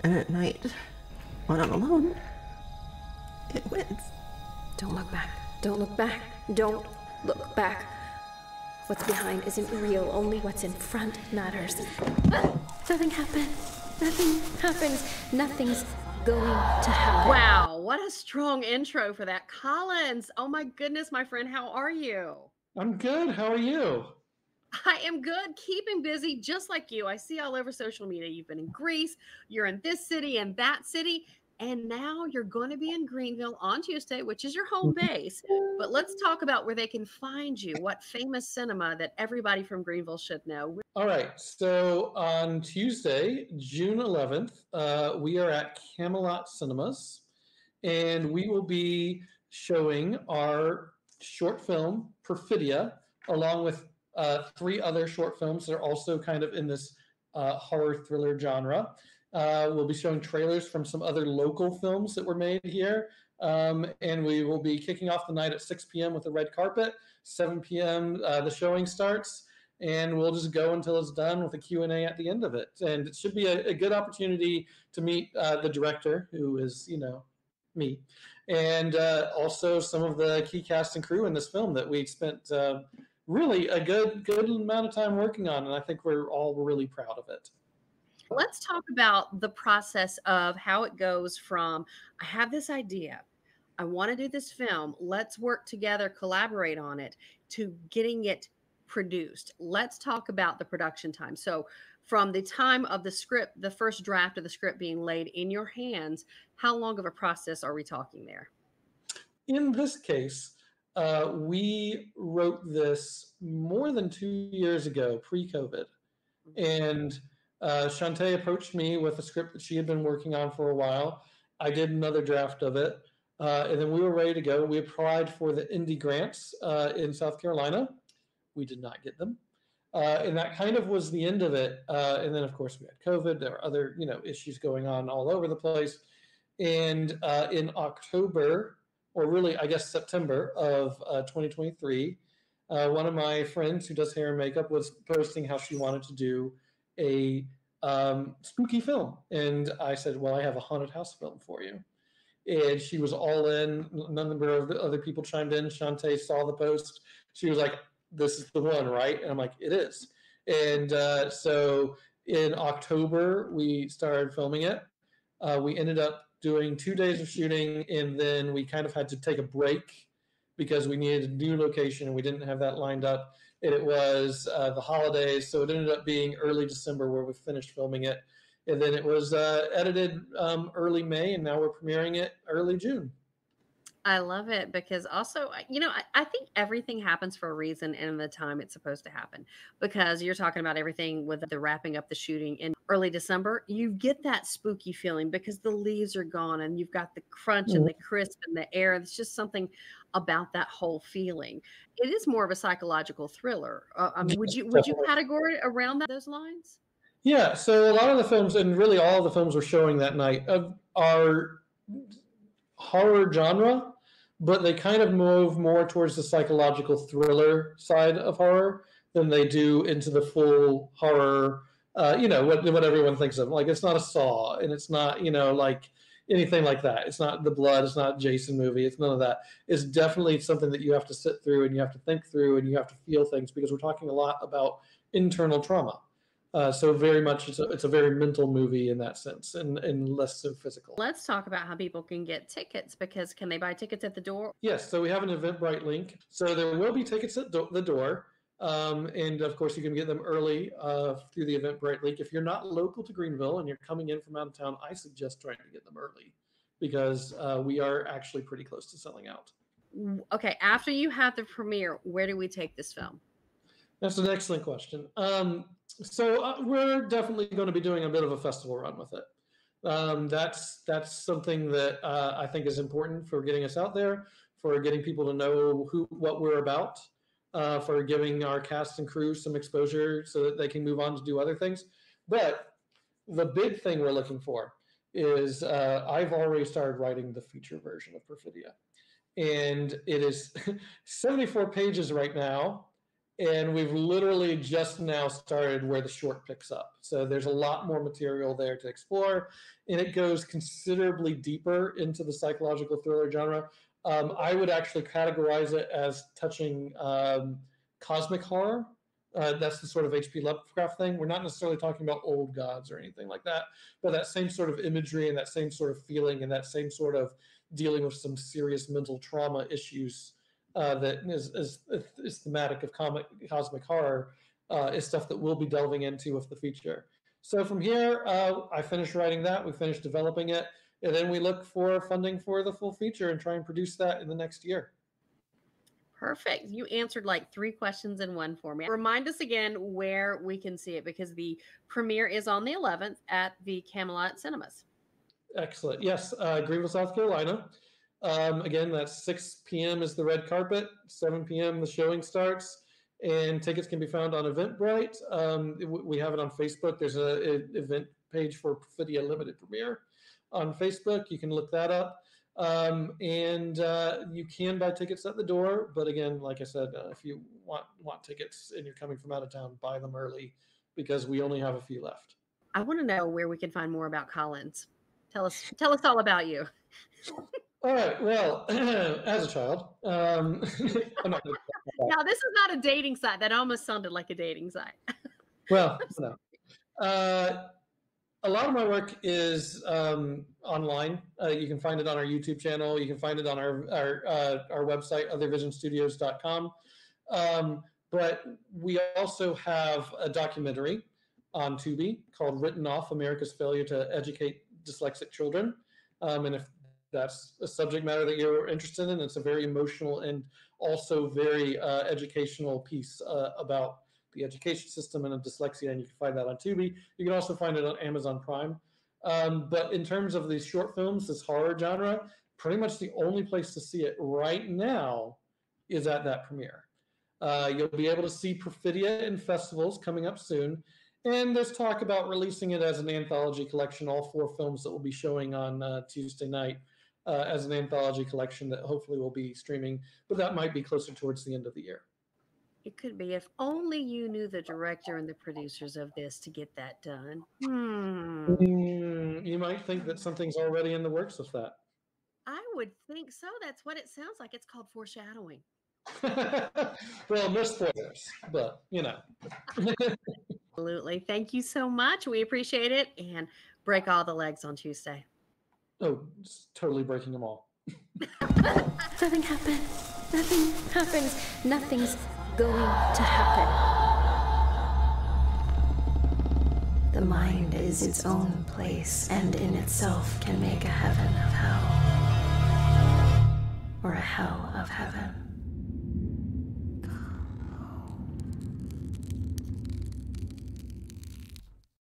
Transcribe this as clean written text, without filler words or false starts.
And at night, when I'm alone, it wins. Don't look back. Don't look back. Don't look back. What's behind isn't real. Only what's in front matters. Nothing happened. Nothing happens. Nothing's going to happen. Wow, what a strong intro for that. Collins, oh my goodness, my friend, how are you? I'm good. How are you? I am good, keeping busy just like you. I see all over social media you've been in Greece, you're in this city and that city, and now you're going to be in Greenville on Tuesday, which is your home base. But let's talk about where they can find you, what famous cinema that everybody from Greenville should know. All right. So on Tuesday, June 11th, we are at Camelot Cinemas, and we will be showing our short film, Perfidia, along with 3 other short films that are also kind of in this horror thriller genre. We'll be showing trailers from some other local films that were made here. And we will be kicking off the night at 6 p.m. with a red carpet. 7 p.m. The showing starts, and we'll just go until it's done with a Q&A at the end of it. And it should be a good opportunity to meet the director, who is, me, and also some of the key cast and crew in this film that we spent really a good amount of time working on, and I think we're all really proud of it. Let's talk about the process of how it goes from, I have this idea, I want to do this film, let's work together, collaborate on it, to getting it produced. Let's talk about the production time. So from the time of the script, the first draft of the script being laid in your hands, how long of a process are we talking there? In this case, we wrote this more than 2 years ago, pre-COVID. And Shantae approached me with a script that she had been working on for a while. I did another draft of it. And then we were ready to go. We applied for the indie grants in South Carolina. We did not get them. And that kind of was the end of it. And then, of course, we had COVID. There were other, issues going on all over the place. And in October, or really, I guess, September of 2023, one of my friends who does hair and makeup was posting how she wanted to do a spooky film. And I said, well, I have a haunted house film for you. And she was all in. A number of the other people chimed in. Shantae saw the post. She was like, this is the one, right? And I'm like, it is. And so in October, we started filming it. We ended up doing 2 days of shooting, and then we kind of had to take a break because we needed a new location, and we didn't have that lined up. And it was the holidays, so it ended up being early December where we finished filming it. And then it was edited early May, and now we're premiering it early June. I love it because also, I think everything happens for a reason and the time it's supposed to happen, because you're talking about everything with the wrapping up the shooting in early December. You get that spooky feeling because the leaves are gone and you've got the crunch and the crisp in the air. It's just something about that whole feeling. It is more of a psychological thriller. Would you categorize it around those lines? Yeah. So a lot of the films, and really all of the films we're showing that night, are horror genre, but they kind of move more towards the psychological thriller side of horror than they do into the full horror, what everyone thinks of. Like, it's not a Saw, and it's not, like anything like that. It's not The Blood. It's not a Jason movie. It's none of that. It's definitely something that you have to sit through, and you have to think through, and you have to feel things, because we're talking a lot about internal trauma. So very much, it's a very mental movie in that sense, and less so physical. Let's talk about how people can get tickets, because can they buy tickets at the door? Yes, so we have an Eventbrite link. So there will be tickets at the door. And of course, you can get them early through the Eventbrite link. If you're not local to Greenville and you're coming in from out of town, I suggest trying to get them early, because we are actually pretty close to selling out. Okay, after you have the premiere, where do we take this film? That's an excellent question. So we're definitely going to be doing a bit of a festival run with it. That's something that I think is important for getting us out there, for getting people to know what we're about, for giving our cast and crew some exposure so that they can move on to do other things. But the big thing we're looking for is I've already started writing the feature version of Perfidia. And it is 74 pages right now. And we've literally just now started where the short picks up. So there's a lot more material there to explore, and it goes considerably deeper into the psychological thriller genre. I would actually categorize it as touching cosmic horror. That's the sort of H.P. Lovecraft thing. We're not necessarily talking about old gods or anything like that, but that same sort of imagery and that same sort of feeling and that same sort of dealing with some serious mental trauma issues that is thematic of cosmic horror is stuff that we'll be delving into with the feature. So from here, I finished writing that, we finished developing it, and then we look for funding for the full feature and try and produce that in the next year. Perfect. You answered like 3 questions in one for me. Remind us again where we can see it, because the premiere is on the 11th at the Camelot Cinemas. Excellent. Yes, Greenville, South Carolina. Again, that's 6 p.m. is the red carpet, 7 p.m. the showing starts, and tickets can be found on Eventbrite. We have it on Facebook. There's an event page for Perfidia Limited Premiere on Facebook. You can look that up. And you can buy tickets at the door. But again, like I said, if you want tickets and you're coming from out of town, buy them early, because we only have a few left. I want to know where we can find more about Collins. Tell us all about you. All right. Well, as a child, I'm not going to. Now, this is not a dating site. That almost sounded like a dating site. Well, no. A lot of my work is online. You can find it on our YouTube channel. You can find it on our website, othervisionstudios.com. But we also have a documentary on Tubi called Written Off, America's Failure to Educate Dyslexic Children. And if that's a subject matter that you're interested in, it's a very emotional and also very educational piece about the education system and dyslexia, and you can find that on Tubi. You can also find it on Amazon Prime. But in terms of these short films, this horror genre, pretty much the only place to see it right now is at that premiere. You'll be able to see Perfidia in festivals coming up soon. And there's talk about releasing it as an anthology collection, all 4 films that will be showing on Tuesday night as an anthology collection that hopefully will be streaming, but that might be closer towards the end of the year. It could be. If only you knew the director and the producers of this to get that done. You might think that something's already in the works with that. I would think so. That's what it sounds like. It's called foreshadowing. Well, no spoilers, but you know. Absolutely. Thank you so much. We appreciate it. And break all the legs on Tuesday. Oh, it's totally breaking them all. Nothing happened. Nothing happens. Nothing's going to happen. The mind is its own place, and in itself can make a heaven of hell, or a hell of heaven.